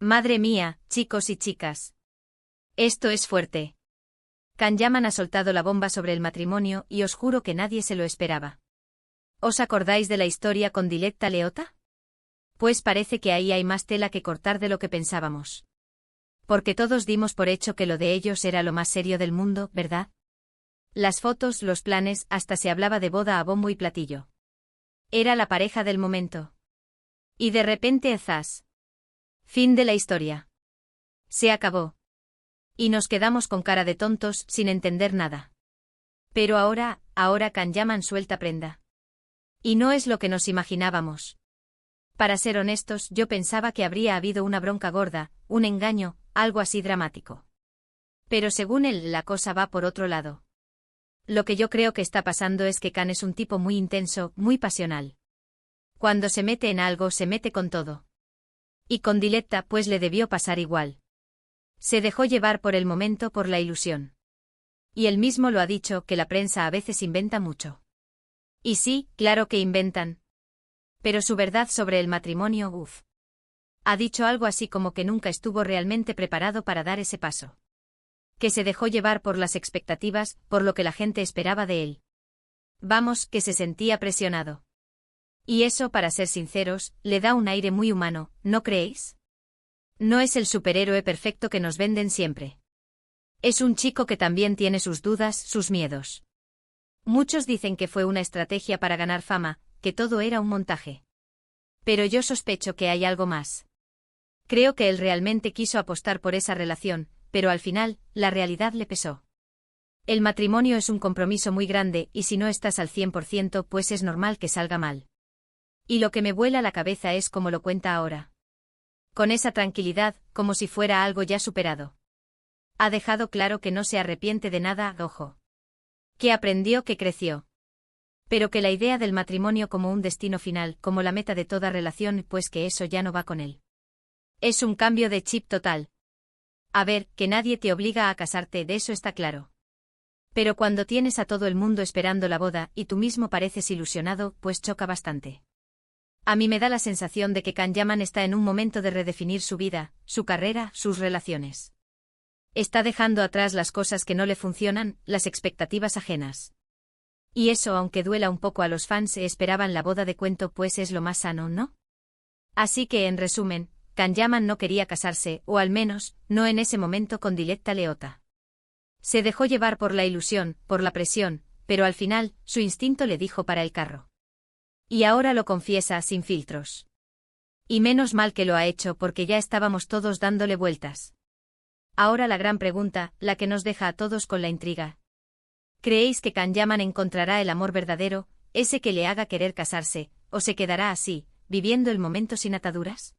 Madre mía, chicos y chicas. Esto es fuerte. Can Yaman ha soltado la bomba sobre el matrimonio y os juro que nadie se lo esperaba. ¿Os acordáis de la historia con Diletta Leotta? Pues parece que ahí hay más tela que cortar de lo que pensábamos. Porque todos dimos por hecho que lo de ellos era lo más serio del mundo, ¿verdad? Las fotos, los planes, hasta se hablaba de boda a bombo y platillo. Era la pareja del momento. Y de repente, ¡zas! Fin de la historia. Se acabó. Y nos quedamos con cara de tontos, sin entender nada. Pero ahora Can Yaman suelta prenda. Y no es lo que nos imaginábamos. Para ser honestos, yo pensaba que habría habido una bronca gorda, un engaño, algo así dramático. Pero según él, la cosa va por otro lado. Lo que yo creo que está pasando es que Can es un tipo muy intenso, muy pasional. Cuando se mete en algo, se mete con todo. Y con Diletta, pues le debió pasar igual. Se dejó llevar por el momento, por la ilusión. Y él mismo lo ha dicho, que la prensa a veces inventa mucho. Y sí, claro que inventan. Pero su verdad sobre el matrimonio, uff. Ha dicho algo así como que nunca estuvo realmente preparado para dar ese paso. Que se dejó llevar por las expectativas, por lo que la gente esperaba de él. Vamos, que se sentía presionado. Y eso, para ser sinceros, le da un aire muy humano, ¿no creéis? No es el superhéroe perfecto que nos venden siempre. Es un chico que también tiene sus dudas, sus miedos. Muchos dicen que fue una estrategia para ganar fama, que todo era un montaje. Pero yo sospecho que hay algo más. Creo que él realmente quiso apostar por esa relación, pero al final, la realidad le pesó. El matrimonio es un compromiso muy grande y si no estás al 100%, pues es normal que salga mal. Y lo que me vuela la cabeza es cómo lo cuenta ahora. Con esa tranquilidad, como si fuera algo ya superado. Ha dejado claro que no se arrepiente de nada, ojo. Que aprendió, que creció. Pero que la idea del matrimonio como un destino final, como la meta de toda relación, pues que eso ya no va con él. Es un cambio de chip total. A ver, que nadie te obliga a casarte, de eso está claro. Pero cuando tienes a todo el mundo esperando la boda y tú mismo pareces ilusionado, pues choca bastante. A mí me da la sensación de que Can Yaman está en un momento de redefinir su vida, su carrera, sus relaciones. Está dejando atrás las cosas que no le funcionan, las expectativas ajenas. Y eso, aunque duela un poco a los fans, esperaban la boda de cuento, pues es lo más sano, ¿no? Así que, en resumen, Can Yaman no quería casarse, o al menos, no en ese momento con Diletta Leotta. Se dejó llevar por la ilusión, por la presión, pero al final, su instinto le dijo para el carro. Y ahora lo confiesa sin filtros. Y menos mal que lo ha hecho porque ya estábamos todos dándole vueltas. Ahora la gran pregunta, la que nos deja a todos con la intriga. ¿Creéis que Can Yaman encontrará el amor verdadero, ese que le haga querer casarse, o se quedará así, viviendo el momento sin ataduras?